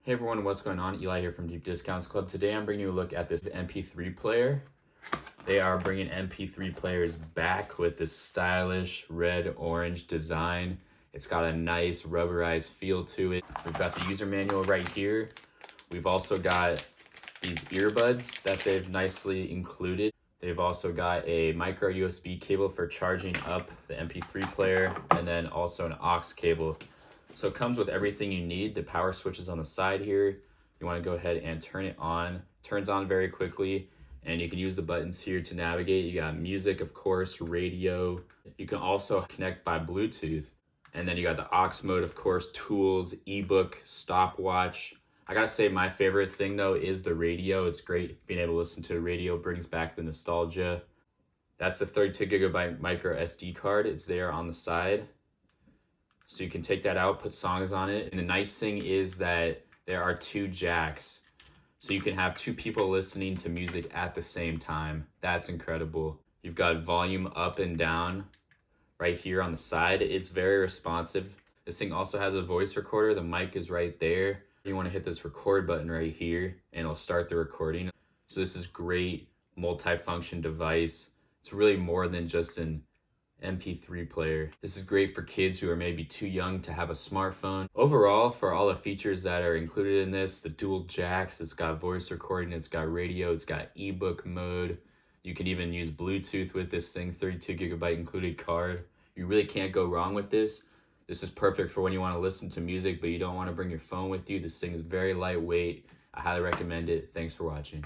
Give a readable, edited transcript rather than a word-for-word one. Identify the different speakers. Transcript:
Speaker 1: Hey everyone, what's going on? Eli here from Deep Discounts Club. Today I'm bringing you a look at this MP3 player. They are bringing MP3 players back with this stylish red-orange design. It's got a nice rubberized feel to it. We've got the user manual right here. We've also got these earbuds that they've nicely included. They've also got a micro USB cable for charging up the MP3 player, and then also an aux cable. So it comes with everything you need. The power switch is on the side here. You want to go ahead and turn it on. Turns on very quickly, and you can use the buttons here to navigate. You got music, of course, radio. You can also connect by Bluetooth. And then you got the aux mode, of course, tools, ebook, stopwatch. I gotta say, my favorite thing though is the radio. It's great being able to listen to the radio, brings back the nostalgia. That's the 32 gigabyte micro SD card. It's there on the side. So you can take that out, put songs on it. And the nice thing is that there are two jacks. So you can have two people listening to music at the same time. That's incredible. You've got volume up and down right here on the side. It's very responsive. This thing also has a voice recorder. The mic is right there. You want to hit this record button right here and it'll start the recording. So this is great multi-function device. It's really more than just an MP3 player. This is great for kids who are maybe too young to have a smartphone. Overall, for all the features that are included in this, the dual jacks, it's got voice recording, it's got radio, it's got ebook mode. You can even use Bluetooth with this thing, 32 gigabyte included card. You really can't go wrong with this. This is perfect for when you want to listen to music, but you don't want to bring your phone with you. This thing is very lightweight. I highly recommend it. Thanks for watching.